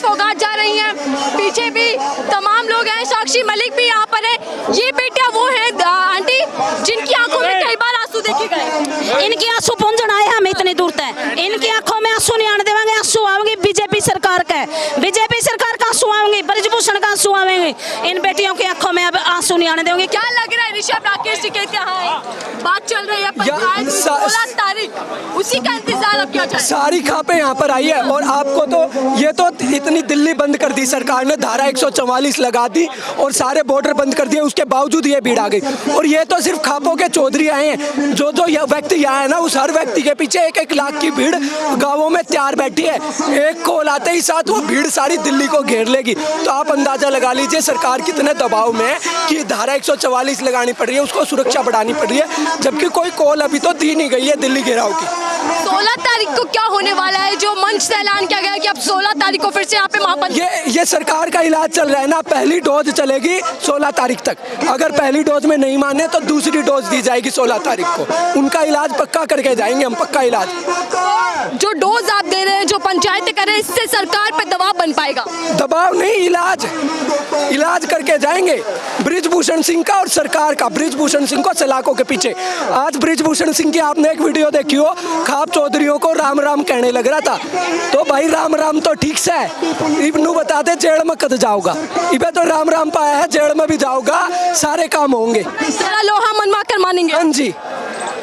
फोगाट जा रही हैं, पीछे भी तमाम लोग हैं, साक्षी मलिक भी यहाँ पर है। ये बेटियां वो हैं आंटी जिनकी आंखों में कई बार आंसू देखे गए। इनकी आंसू पूंजन आए हम इतनी दूर तक, इनकी आंखों में आंसू नहीं आने देंगे। आंसू आएंगे बीजेपी सरकार का, बीजेपी सरकार का आंसू आएंगे, ब्रजभूषण का आंसू आएंगे। इन बेटियों की आंखों में अब आंसू नहीं आने देंगे। क्या लग रहा है ऋषभ राकेश टिकैत यहाँ है, बात चल रही है पंचायत 16 तारीख, उसी का इंतजार अब क्या चल रहा है? सारी खापें यहाँ पर आई है और आपको तो ये तो इतनी दिल्ली बंद कर दी सरकार ने, धारा 144 लगा दी और सारे बॉर्डर बंद कर दिए, उसके बावजूद ये भीड़ आ गई। और ये तो सिर्फ खापों के चौधरी आए हैं, जो व्यक्ति यहाँ है ना, उस हर व्यक्ति के पीछे 1-1 लाख की भीड़ गाँवों में तैयार बैठी है। एक कॉल आते ही साथ वो भीड़ सारी दिल्ली को घेर लेगी। तो आप अंदाजा लगा लीजिए सरकार कितने दबाव में है कि धारा 144 लगानी पड़ रही है, उसको सुरक्षा बढ़ानी पड़ रही है, जबकि कोई कॉल अभी तो दी नहीं गई है दिल्ली घेराव की। 16 तारीख को क्या होने वाला है, जो मंच से ऐलान किया गया है कि अब 16 तारीख को फिर से यहाँ पे महाबंद? ये सरकार का इलाज चल रहा है ना, पहली डोज चलेगी 16 तारीख तक, अगर पहली डोज में नहीं माने तो दूसरी डोज दी जाएगी 16 तारीख को। उनका इलाज पक्का करके जाएंगे हम, पक्का इलाज। जो डोज आप दे रहे हैं, जो पंचायतें कर रहे हैं, इससे सरकार पे दबाव बन पाएगा? दबाव नहीं, इलाज करके जाएंगे। ब्रिजभूषण सिंह का और सरकार का, ब्रिजभूषण सिंह को सलाखों के पीछे। आज ब्रिजभूषण सिंह की आपने एक वीडियो देखी हो, खाप चौधरियों को राम राम कहने लग रहा था। तो भाई राम राम तो ठीक से है, इबनू बताते जेल में कद जाओगा, इबे तो राम राम पाया है, जेल में भी जाओगा, सारे काम होंगे। सारा लोहा मनवा कर मानेंगे? हाँ जी,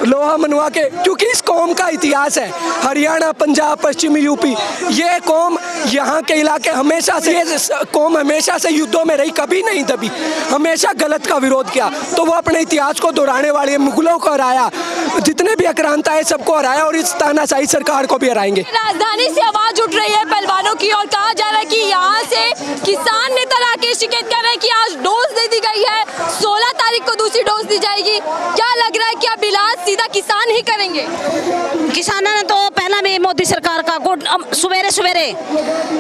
लोहा मनवा के, क्योंकि इस कौम का इतिहास है, हरियाणा, पंजाब, पश्चिमी यूपी, ये कौम, यहाँ के इलाके हमेशा से, ये कौम हमेशा से युद्धों में रही, कभी नहीं दबी, हमेशा गलत का विरोध किया। तो वो अपने इतिहास को दोहराने वाली है, मुगलों को हराया, जितने भी आक्रांता है सबको हराया, और इस तानाशाही सरकार को भी हराएंगे। राजधानी से आवाज उठ रही है पहलवानों की, और कहा जा रहा है कि यहाँ से किसान नेता राकेश टिकैत कह रहे हैं कि आज डोज दे दी गई है, 16 तारीख को दूसरी डोज दी जाएगी। क्या लग रहा है कि अब इलाज सीधा किसान ही करेंगे? किसानों ने तो पहला भी मोदी सरकार का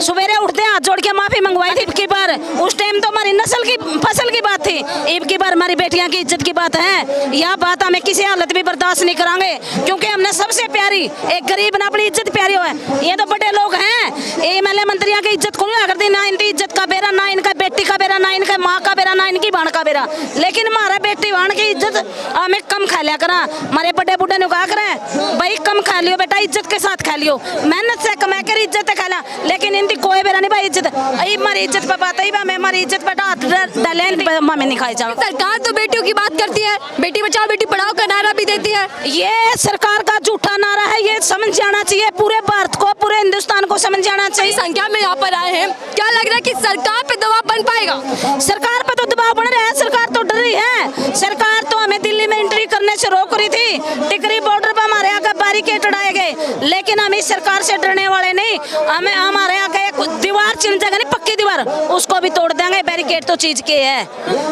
सवेरे उठते हाथ जोड़ के माफी मंगवाई थी। की बार उस टाइम तो हमारी नस्ल की फसल की बात थी, अब की बार हमारी बेटियां की इज्जत की बात है। यह बात हमें किसी हालत में बर्दाश्त नहीं करांगे, क्योंकि हमने सबसे प्यारी एक गरीब ने अपनी इज्जत प्यारी हो है। ये तो बड़े लोग हैं, एमएलए मंत्रियों की इज्जत को नहीं करते, ना इनकी इज्जत का बेरा, ना इनका बेटी का बेरा, ना इनका माँ का बेरा, ना इनकी बहन का बेरा। लेकिन हमारा बेटी बहन की इज्जत हमें कम खा लिया करा। हमारे बड़े बुढ़े ने कहा करें भाई कम खा लियो बेटा, इज्जत के साथ खा लियो, मेहनत से कमा कर इज्जत खाला। लेकिन इनकी कोई बेरा नहीं भाई, इज्जत हमारी इज्जत पर बात है, हमारी इज्जत पर डाले नहीं खाई जाओ। सरकार तो बेटियों की बात करती है, बेटी बचाओ बेटी पढ़ाओ का नारा भी देती है। ये सरकार का झूठा नारा है, ये समझ जाना चाहिए पूरे भारत को, पूरे हिंदुस्तान को समझ जाना चाहिए। संख्या में यहाँ पर आए हैं, क्या लग रहा है कि सरकार पे दबाव बन पाएगा? सरकार पे तो दबाव बन रहा है, सरकार तो डर रही है। सरकार तो हमें दिल्ली में एंट्री करने से रोक रही थी, टिकरी बॉर्डर पर हमारे आगे बैरिकेड चढ़ाए गए, लेकिन हम इस सरकार से डरने वाले नहीं। हमें हमारे आगे एक दीवार चिन जाएगा, नहीं पक्की दीवार, उसको भी तोड़ देंगे। बैरिकेड तो चीज के है,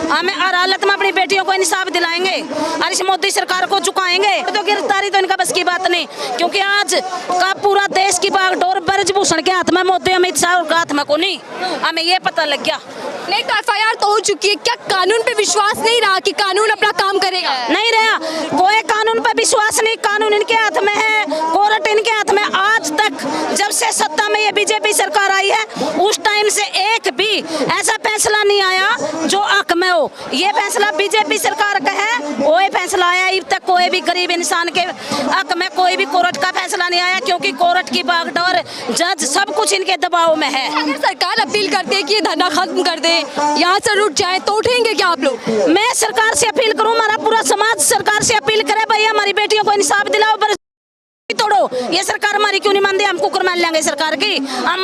हमें हर हालत में अपनी बेटियों को इंसाफ दिलाएंगे और इस मोदी सरकार को झुकाएंगे। तो गिरफ्तारी तो इनका बस की बात नहीं, क्योंकि आज का पूरा देश की बागडोर ब्रजभूषण के हाथ में, मोदी अमित शाह के हाथ में को नहीं, हमें ये पता लग गया। नहीं तो एफआईआर तो हो चुकी है, क्या कानून पे विश्वास नहीं रहा कि कानून अपना काम करेगा? नहीं रहा, कोई कानून पे विश्वास नहीं, कानून इनके हाथ में है, कोर्ट इनके हाथ में। आज तक जब से सत्ता में ये बीजेपी सरकार आई है, उस टाइम से एक भी ऐसा फैसला नहीं आया जो हक में हो। ये फैसला बीजेपी सरकार का है, वो फैसला आया, अब तक कोई भी गरीब इंसान के हक में कोई भी कोर्ट का फैसला नहीं आया, क्योंकि कोर्ट की बागडोर, जज, सब कुछ इनके दबाव में है। अगर सरकार अपील करती है कि ये धरना खत्म कर दे, यहाँ से रुक जाए, तो उठेंगे क्या आप लोग? मैं सरकार से अपील करूँ, हमारा पूरा समाज सरकार से अपील करे, भाई हमारी बेटियों को इंसाफ दिलाओ, तोड़ो। ये सरकार हमारी क्यों नहीं मानती? हम कुकर मान लेंगे सरकार की। हम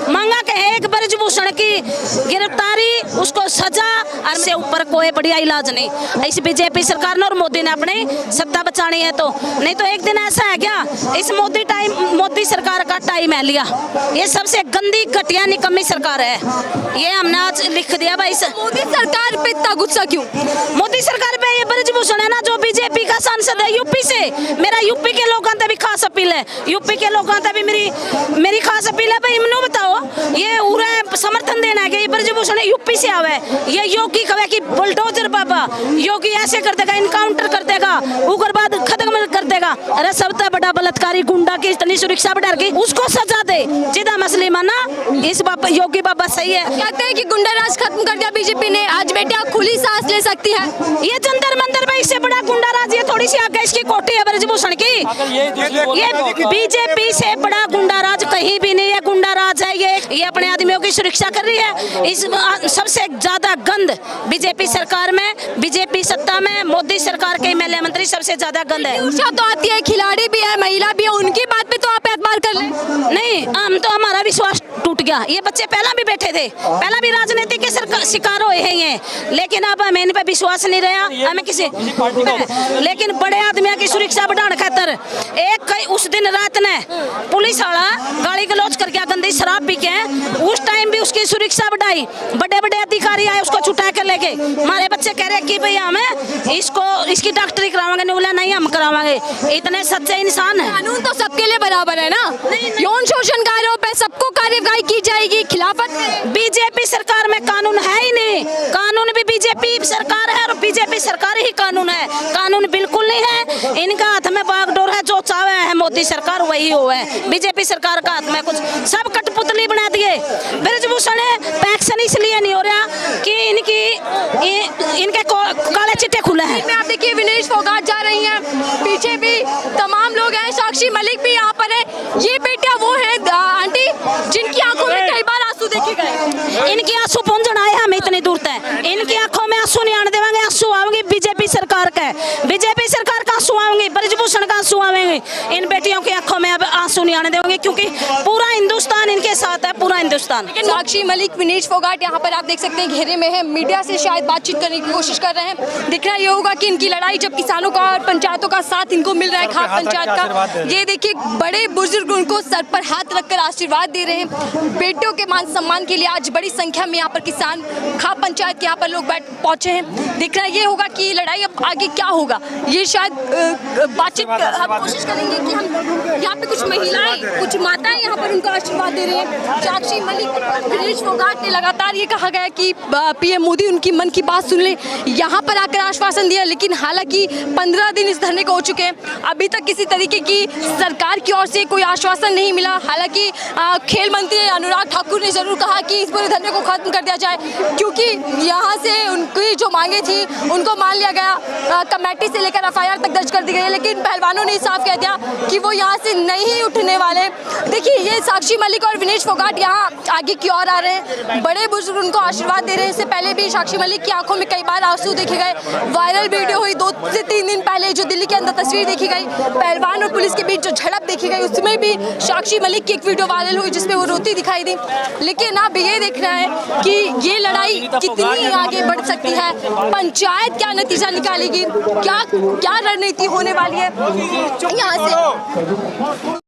मांगा के एक ब्रजभूषण की गिरफ्तारी, उसको सजा, और से ऊपर कोई बढ़िया इलाज नहीं। इस बीजेपी सरकार ने और मोदी ने अपनी सत्ता बचानी है, तो नहीं तो एक दिन ऐसा है क्या, इस मोदी सरकार का टाइम है लिया। ये सबसे गंदी घटिया निकम्मी सरकार है, ये हमने आज लिख दिया भाई। मोदी सरकार पे इतना गुस्सा क्यों? मोदी सरकार पे ये ब्रजभूषण है ना, जो बीजेपी का सांसद है यूपी से, मेरा यूपी के लोगों भी खास अपील है, यूपी के लोगों से भी मेरी खास अपील है भाई, इमनो बताओ, ये पूरा समर्थन देना है कि ब्रजभूषण यूपी से आवे, ये योगी कहे कि बुलडोजर बाबा, योगी ऐसे कर देगा, इनकाउंटर कर देगा, उग्रवाद खत्म कर देगा। अरे सबसे बड़ा बलात्कारी गुंडा की इतनी सुरक्षा बढ़ा के उसको सजा दे, जिदा मसली माना इस बाबा योगी बाबा सही है। कहते हैं कि गुंडा राज खत्म कर दिया बीजेपी ने, आज बेटियां खुली सांस ले सकती है। ये जंतर मंदिर में इससे बड़ा गुंडा राज, ये थोड़ी सी आगे इसकी कोठी है ब्रजभूषण की। ये बीजेपी से बड़ा गुंडा राज कहीं भी नहीं है, गुंडा राज है ये अपने आदमियों की सुरक्षा कर रही है। इस सबसे ज्यादा गंद बीजेपी सरकार में, बीजेपी सत्ता में, मोदी सरकार के एमएलए मंत्री सबसे ज्यादा गंद है। ऊर्जा तो आती है, खिलाड़ी भी है, महिला भी है, उनकी बात पे तो आप एतबार कर लें। नहीं, हम तो हमारा विश्वास टूट गया। ये बच्चे पहला भी बैठे थे, पहला भी राजनीति के शिकार हुए हैं ये, लेकिन अब हमें इन पे विश्वास नहीं रहा। हमें किसी लेकिन बड़े आदमियों की सुरक्षा बढ़ाने खातर एक उस दिन रात ने पुलिस वाला गाड़ी गलौज करके गंदी शराब पी के उस टाइम भी उसकी सुरक्षा बढ़ाई, बड़े बड़े अधिकारी आए उसको छुटा कर लेके। हमारे बच्चे कह रहे कि भैया हमें इसकी डॉक्टरी करावांगे, नहीं बोला नहीं हम करावांगे। इतने सच्चे इंसान है। कानून तो सबके लिए बराबर है ना, यौन शोषण का आरोप है, सबको कार्यवाही की जाएगी, खिलाफत। बीजेपी सरकार में कानून है ही नहीं, कानून भी बीजेपी सरकार है और बीजेपी सरकार ही कानून है, कानून बिल्कुल नहीं है। इनका हाथ में बागडोर है, जो चाहे है मोदी सरकार वही हो है, बीजेपी सरकार का हाथ में कुछ सब कठपुतली बना दिए। ब्रजभूषण पैक्शन इसलिए नहीं हो रहा कि इनके काले चिट्टे खुले हैं। आप देखिए विनेश फोगाट जा रही हैं, पीछे भी तमाम लोग हैं, साक्षी मलिक भी यहाँ पर है। ये बेटियां वो है आंटी जिनकी आंखों में कई बार आंसू देखे गए। इनकी आंसू पूंजन आए हम इतनी दूर तक, इनकी आंखों में आंसू नहीं आने देंगे। आंसू आएंगे बीजेपी सरकार का, बीजेपी सरकार का आंसू आएंगे, ब्रजभूषण का आंसू आएंगे। इन बेटियों की आंखों में अब आंसू नहीं आने देंगे, क्योंकि पूरा हिंदुस्तान इनके साथ है, पूरा हिंदुस्तान। साक्षी मलिक, विनेश फोगाट यहाँ पर आप देख सकते हैं घेरे में है, मीडिया से शायद बातचीत करने की कोशिश कर रहे हैं। दिख रहा ये होगा कि इनकी लड़ाई जब किसानों का और पंचायतों का साथ इनको मिल रहा है, खाप पंचायत का, ये देखिए बड़े बुजुर्ग उनको सर पर हाथ रखकर आशीर्वाद दे रहे हैं। बेटियों के मान सम्मान के लिए आज बड़ी संख्या में यहाँ पर किसान खाप पंचायत के यहाँ पर लोग पहुंचे हैं। दिख रहा है ये होगा कि लड़ाई अब आगे क्या होगा, ये शायद बातचीत हम कोशिश करेंगे कि हम यहाँ पे कुछ महिलाएं, कुछ माताएं यहाँ पर उनको आशीर्वाद दे रहे हैं। साक्षी मलिक, विनेश फोगाट ने लगातार ये कहा गया कि पीएम मोदी उनकी मन की बात सुन ले, यहाँ पर आकर आश्वासन दिया, लेकिन हालांकि 15 दिन इस धरने को हो चुके हैं, अभी तक किसी तरीके की सरकार की ओर से कोई आश्वासन नहीं मिला। हालांकि खेल मंत्री अनुराग ठाकुर ने जरूर कहा कि इस पूरे धरने को खत्म कर दिया जाए, क्योंकि यहाँ से उनकी जो मांगे थी उनको मान लिया गया, कमेटी से लेकर एफआईआर तक दर्ज कर दी गई, लेकिन पहलवानों ने साफ कह दिया कि वो यहाँ से नहीं उठने वाले। देखिए ये साक्षी मलिक और विनेश फोगाट यहाँ आगे की ओर आ रहे हैं, बड़े बुजुर्ग उनको आशीर्वाद दे रहे हैं। इससे पहले भी साक्षी मलिक की आंखों में कई बार आंसू देखे गए, वायरल वीडियो हुई 2 से 3 दिन पहले जो दिल्ली के अंदर तस्वीर देखी गई, पहलवान और पुलिस के बीच जो झड़प देखी गई, उसमें भी साक्षी मलिक की एक वीडियो वायरल हुई जिसमें वो रोती दिखाई दी। लेकिन अब ये देखना है कि ये लड़ाई कितनी आगे बढ़ सकती है, पंचायत क्या नतीजा निकालेगी, क्या रणनीति होने वाली है यहाँ से।